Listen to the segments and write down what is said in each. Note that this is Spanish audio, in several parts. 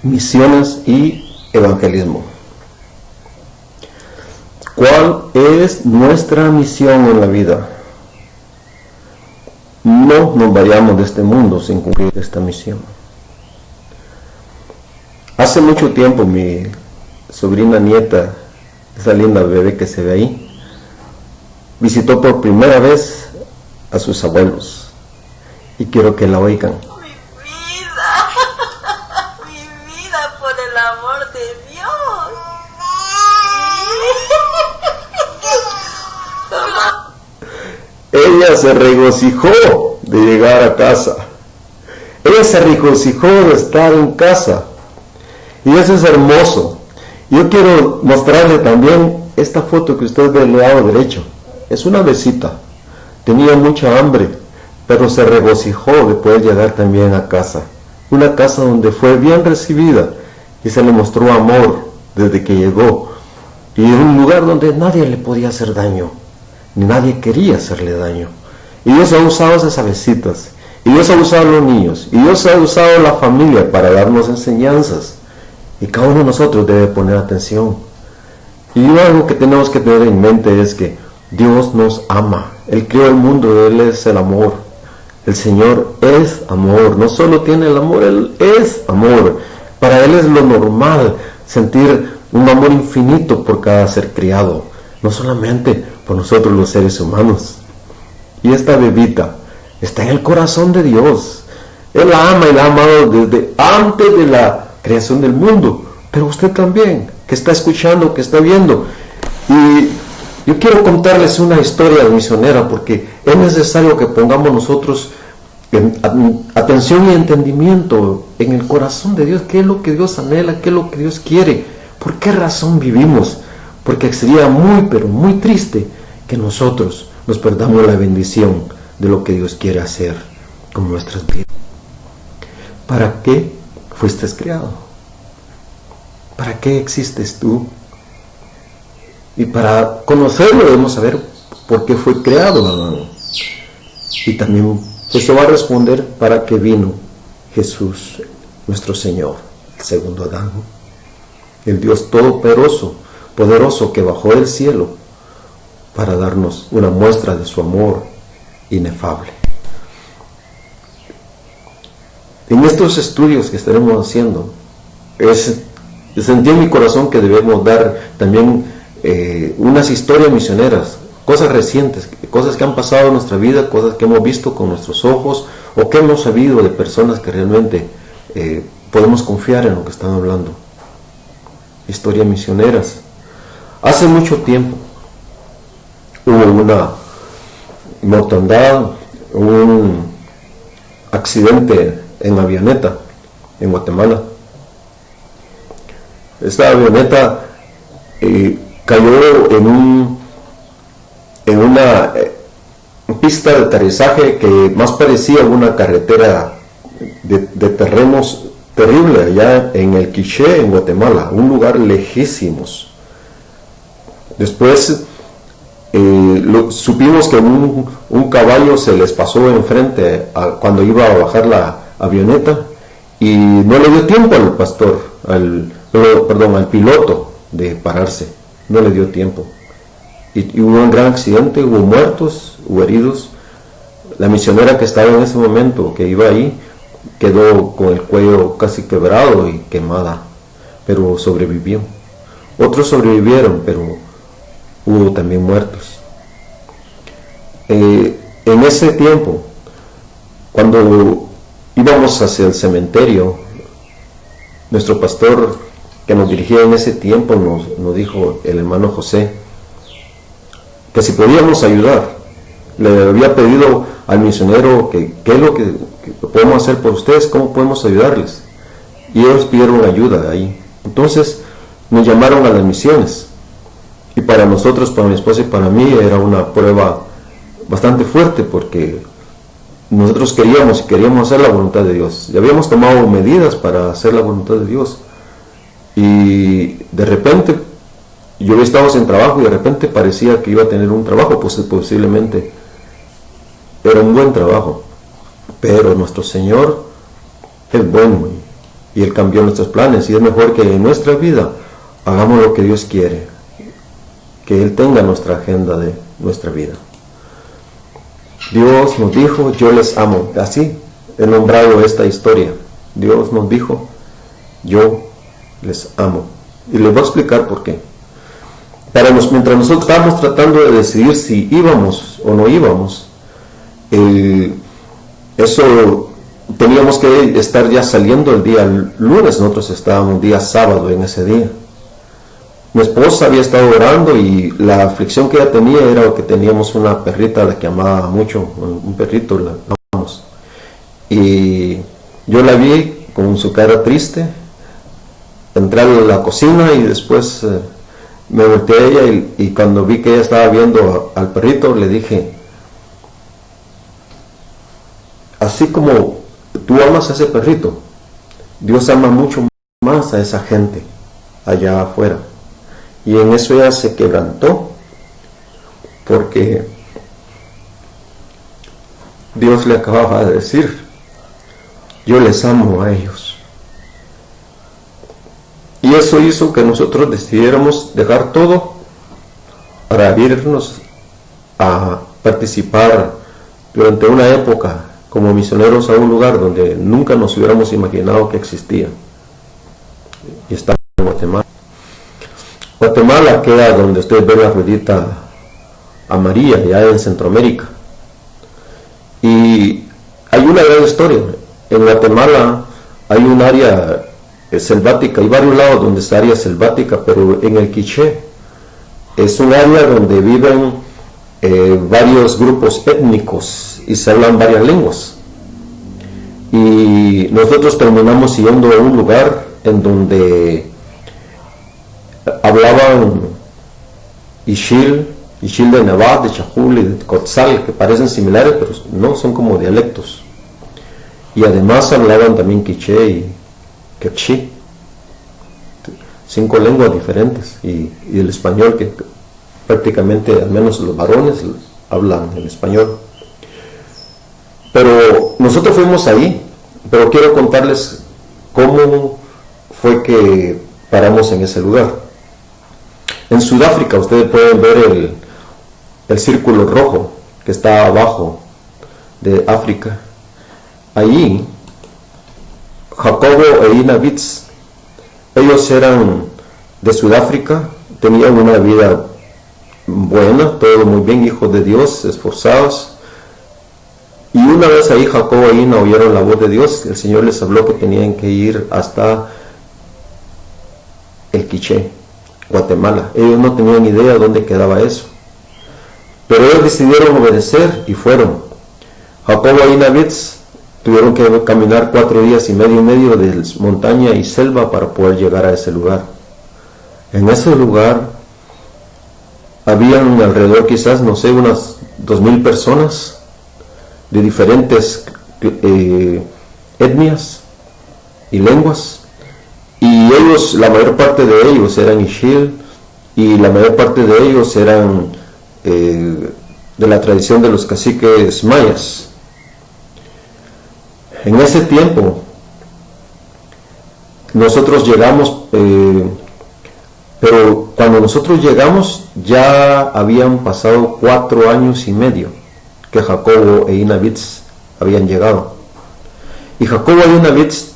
Misiones y evangelismo. ¿Cuál es nuestra misión en la vida? No nos vayamos de este mundo sin cumplir esta misión. Hace mucho tiempo mi sobrina nieta, esa linda bebé que se ve ahí, visitó por primera vez a sus abuelos y quiero que la oigan. Mi vida, por el amor de Dios. Ella se regocijó de llegar a casa. Ella se regocijó de estar en casa. Y eso es hermoso. Yo quiero mostrarle también esta foto que usted ve del lado derecho. Es una besita. Tenía mucha hambre, pero se regocijó de poder llegar también a casa. Una casa donde fue bien recibida y se le mostró amor desde que llegó. Y en un lugar donde nadie le podía hacer daño, ni nadie quería hacerle daño. Y Dios ha usado esas abecitas, y Dios ha usado a los niños, y Dios ha usado a la familia para darnos enseñanzas. Y cada uno de nosotros debe poner atención. Y algo que tenemos que tener en mente es que Dios nos ama. Él creó el mundo, Él es el amor. El Señor es amor. No solo tiene el amor, Él es amor. Para Él es lo normal sentir un amor infinito por cada ser criado. No solamente por nosotros los seres humanos. Y esta bebita está en el corazón de Dios. Él la ama y la ha amado desde antes de la creación del mundo. Pero usted también, que está escuchando, que está viendo. Y yo quiero contarles una historia misionera porque es necesario que pongamos nosotros atención y entendimiento en el corazón de Dios. ¿Qué es lo que Dios anhela? ¿Qué es lo que Dios quiere? ¿Por qué razón vivimos? Porque sería muy, pero muy triste que nosotros nos perdamos la bendición de lo que Dios quiere hacer con nuestras vidas. ¿Para qué fuiste creado? ¿Para qué existes tú? Y para conocerlo debemos saber por qué fue creado, hermano. Y también eso va a responder para qué vino Jesús, nuestro Señor, el segundo Adán. El Dios todopoderoso que bajó del cielo para darnos una muestra de su amor inefable. En estos estudios que estaremos haciendo, sentí en mi corazón que debemos dar también unas historias misioneras, cosas recientes, cosas que han pasado en nuestra vida, cosas que hemos visto con nuestros ojos o que hemos sabido de personas que realmente podemos confiar en lo que están hablando. Historias misioneras. Hace mucho tiempo hubo una mortandad, un accidente en avioneta en Guatemala. Esta avioneta cayó en una pista de aterrizaje que más parecía una carretera de terrenos terrible allá en el Quiché, en Guatemala, un lugar lejísimos. Después supimos que un caballo se les pasó enfrente cuando iba a bajar la avioneta y no le dio tiempo al piloto de pararse, no le dio tiempo. Y hubo un gran accidente, hubo muertos, hubo heridos. La misionera que estaba en ese momento, que iba ahí, quedó con el cuello casi quebrado y quemada, pero sobrevivió. Otros sobrevivieron, pero hubo también muertos. En ese tiempo, cuando íbamos hacia el cementerio, nuestro pastor que nos dirigía en ese tiempo nos dijo, el hermano José, que si podíamos ayudar. Le había pedido al misionero qué es lo que podemos hacer por ustedes, cómo podemos ayudarles. Y ellos pidieron ayuda ahí. Entonces nos llamaron a las misiones. Y para nosotros, para mi esposa y para mí, era una prueba bastante fuerte porque nosotros queríamos hacer la voluntad de Dios. Ya habíamos tomado medidas para hacer la voluntad de Dios. Y de repente, yo había estado sin trabajo y de repente parecía que iba a tener un trabajo, pues posiblemente era un buen trabajo. Pero nuestro Señor es bueno y Él cambió nuestros planes, y es mejor que en nuestra vida hagamos lo que Dios quiere, que Él tenga nuestra agenda de nuestra vida. Dios nos dijo, yo les amo. Así he nombrado esta historia. Dios nos dijo, yo les amo. Y les voy a explicar por qué. Mientras nosotros estábamos tratando de decidir si íbamos o no íbamos, eso teníamos que estar ya saliendo el día lunes. Nosotros estábamos día sábado en ese día. Mi esposa había estado orando y la aflicción que ella tenía era que teníamos una perrita a la que amaba mucho, un perrito, la amamos. Y yo la vi con su cara triste, entrar a la cocina y después me volteé a ella y cuando vi que ella estaba viendo al perrito, le dije, así como tú amas a ese perrito, Dios ama mucho más a esa gente allá afuera. Y en eso ella se quebrantó, porque Dios le acababa de decir, yo les amo a ellos. Y eso hizo que nosotros decidiéramos dejar todo para irnos a participar durante una época como misioneros a un lugar donde nunca nos hubiéramos imaginado que existía. Y está en Guatemala. Guatemala queda donde ustedes ven la ruedita amarilla, ya en Centroamérica. Y hay una gran historia. En Guatemala hay un área selvática, hay varios lados donde es área selvática, pero en el Quiché es un área donde viven varios grupos étnicos y se hablan varias lenguas. Y nosotros terminamos yendo a un lugar en donde hablaban Ixil de Nevat, de Chajul y de Cotzal, que parecen similares, pero no, son como dialectos. Y además hablaban también Quiché y Quechí, 5 lenguas diferentes, y el español, que prácticamente, al menos los varones, hablan el español. Pero nosotros fuimos ahí, pero quiero contarles cómo fue que paramos en ese lugar. En Sudáfrica ustedes pueden ver el círculo rojo que está abajo de África. Allí Jacobo e Ina Witz, ellos eran de Sudáfrica, tenían una vida buena, todo muy bien, hijos de Dios, esforzados. Y una vez ahí Jacobo e Ina oyeron la voz de Dios. El Señor les habló que tenían que ir hasta el Quiché, Guatemala. Ellos no tenían idea dónde quedaba eso, pero ellos decidieron obedecer y fueron. Jacobo e Ina Witz tuvieron que caminar 4 días y medio de montaña y selva para poder llegar a ese lugar. En ese lugar habían alrededor, quizás, no sé, unas 2,000 personas de diferentes etnias y lenguas, y ellos, la mayor parte de ellos eran Ixil, y la mayor parte de ellos eran de la tradición de los caciques mayas. En ese tiempo nosotros llegamos, pero cuando nosotros llegamos ya habían pasado 4 años y medio que Jacobo e Ina Witz habían llegado. Y Jacobo e Ina Witz,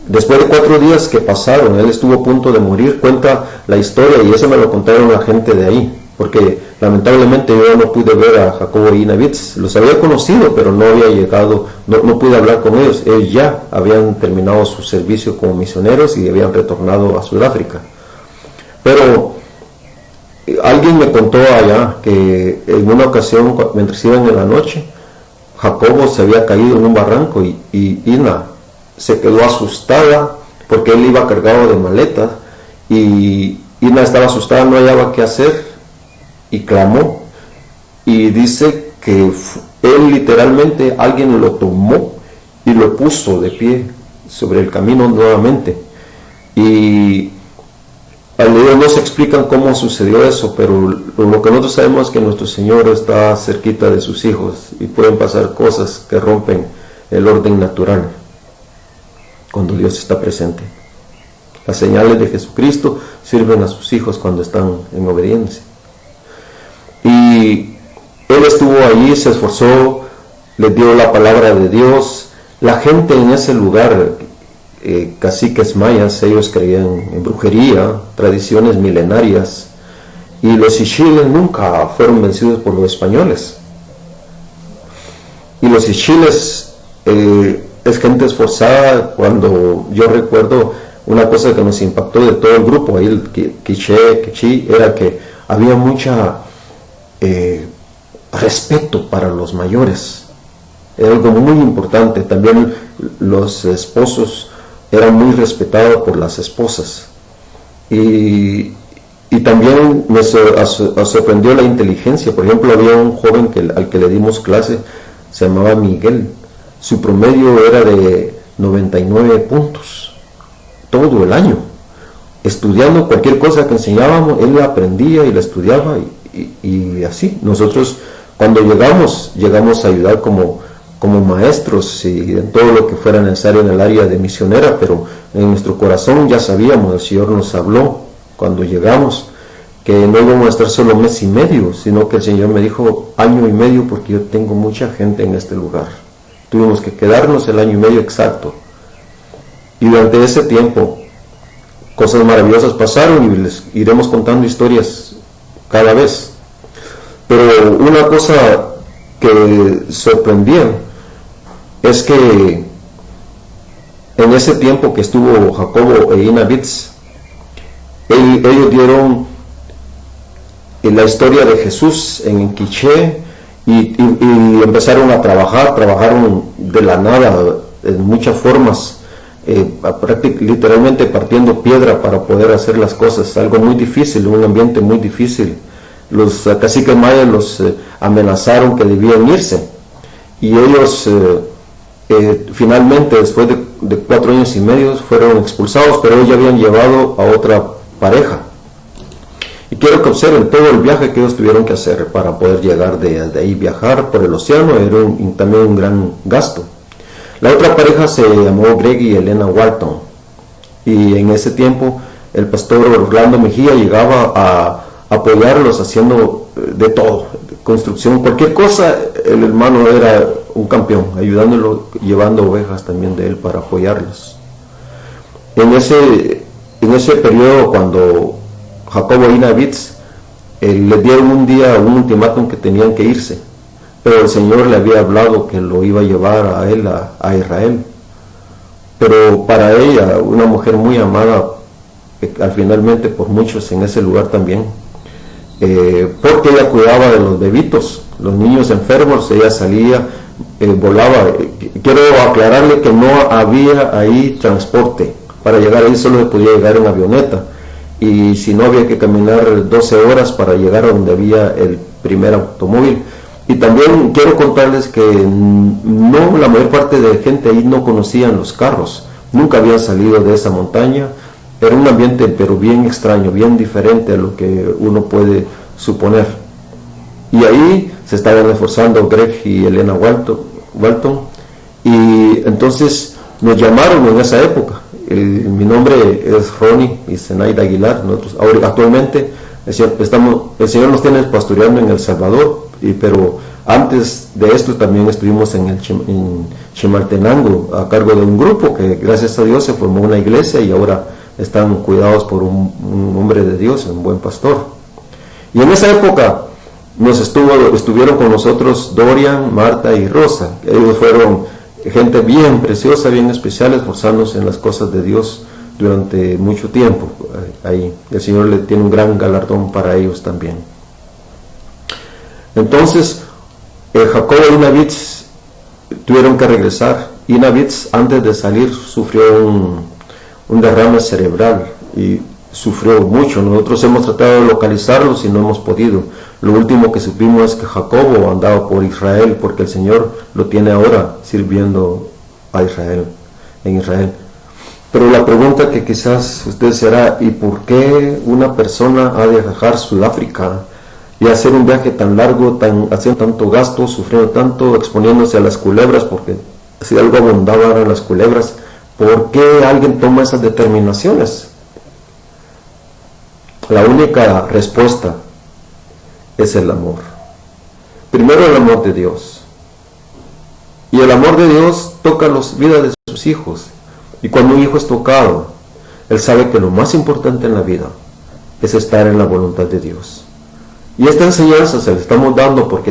después de 4 días que pasaron, él estuvo a punto de morir. Cuenta la historia, y eso me lo contaron la gente de ahí, porque lamentablemente yo no pude ver a Jacobo e Ina Witz. Los había conocido, pero no había llegado, no pude hablar con ellos. Ellos ya habían terminado su servicio como misioneros y habían retornado a Sudáfrica. Pero alguien me contó allá que en una ocasión, mientras iban en la noche, Jacobo se había caído en un barranco y Ina se quedó asustada porque él iba cargado de maletas, y Ina estaba asustada, no hallaba qué hacer y clamó, y dice que él literalmente, alguien lo tomó y lo puso de pie sobre el camino nuevamente. Y ellos no se explican cómo sucedió eso, pero lo que nosotros sabemos es que nuestro Señor está cerquita de sus hijos y pueden pasar cosas que rompen el orden natural cuando Dios está presente. Las señales de Jesucristo sirven a sus hijos cuando están en obediencia. Y él estuvo allí, se esforzó, les dio la palabra de Dios. La gente en ese lugar, caciques mayas, ellos creían en brujería, tradiciones milenarias, y los ixchiles nunca fueron vencidos por los españoles. Y los ixchiles es gente esforzada. Cuando yo recuerdo una cosa que nos impactó de todo el grupo, ahí el quiché, era que había mucha respeto para los mayores. Era algo muy importante. También los esposos eran muy respetados por las esposas. Y también me sorprendió la inteligencia. Por ejemplo, había un joven al que le dimos clase, se llamaba Miguel. Su promedio era de 99 puntos todo el año. Estudiando cualquier cosa que enseñábamos, él la aprendía y la estudiaba, y así. Nosotros cuando llegamos a ayudar como maestros y en todo lo que fuera necesario en el área de misionera, pero en nuestro corazón ya sabíamos, el Señor nos habló cuando llegamos, que no íbamos a estar solo mes y medio, sino que el Señor me dijo año y medio, porque yo tengo mucha gente en este lugar. Tuvimos que quedarnos el año y medio exacto. Y durante ese tiempo, cosas maravillosas pasaron, y les iremos contando historias cada vez. Pero una cosa que sorprendía es que en ese tiempo que estuvo Jacobo e Ina Vitz, ellos dieron la historia de Jesús en quiché, y empezaron a trabajaron de la nada en muchas formas, literalmente partiendo piedra para poder hacer las cosas, algo muy difícil, un ambiente muy difícil. Los caciques mayas los amenazaron que debían irse, y ellos finalmente, después de 4 años y medio, fueron expulsados, pero ellos ya habían llevado a otra pareja. Y quiero que observen todo el viaje que ellos tuvieron que hacer para poder llegar de ahí. Viajar por el océano era también un gran gasto. La otra pareja se llamó Greg y Elena Walton, y en ese tiempo el pastor Orlando Mejía llegaba a apoyarlos haciendo de todo, construcción, cualquier cosa. El hermano era un campeón, ayudándolo, llevando ovejas también de él para apoyarlos. En ese periodo, cuando Jacobo e Ina Vitz le dieron un día un ultimátum que tenían que irse, pero el Señor le había hablado que lo iba a llevar a él a Israel. Pero para ella, una mujer muy amada, al finalmente por muchos en ese lugar también, porque ella cuidaba de los bebitos, los niños enfermos, ella salía, volaba. Quiero aclararle que no había ahí transporte. Para llegar ahí solo se podía llegar en avioneta, y si no, había que caminar 12 horas para llegar a donde había el primer automóvil. Y también quiero contarles que no, la mayor parte de gente ahí no conocían los carros, nunca habían salido de esa montaña. Era un ambiente pero bien extraño, bien diferente a lo que uno puede suponer. Y ahí se estaban esforzando Greg y Elena Walton, y entonces nos llamaron en esa época. Mi nombre es Ronnie y Zenaida Aguilar. Nosotros actualmente el Señor nos tiene pastoreando en El Salvador, pero antes de esto también estuvimos en Chimaltenango a cargo de un grupo que, gracias a Dios, se formó una iglesia, y ahora están cuidados por un hombre de Dios, un buen pastor. Y en esa época estuvieron con nosotros Dorian, Marta y Rosa. Ellos fueron gente bien preciosa, bien especial, esforzándose en las cosas de Dios durante mucho tiempo. Ahí el Señor le tiene un gran galardón para ellos también. Entonces Jacobo y Ina Vitz tuvieron que regresar. Ina Vitz, antes de salir, sufrió un derrame cerebral y sufrió mucho. Nosotros hemos tratado de localizarlos y no hemos podido. Lo último que supimos es que Jacobo andaba por Israel, porque el Señor lo tiene ahora sirviendo a Israel, en Israel. Pero la pregunta que quizás usted se hará: ¿y por qué una persona ha de viajar a Sudáfrica y hacer un viaje tan largo, haciendo tanto gasto, sufriendo tanto, exponiéndose a las culebras? Porque si algo abundaba eran las culebras. ¿Por qué alguien toma esas determinaciones? La única respuesta es el amor. Primero el amor de Dios. Y el amor de Dios toca las vidas de sus hijos. Y cuando un hijo es tocado, él sabe que lo más importante en la vida es estar en la voluntad de Dios. Y esta enseñanza se la estamos dando porque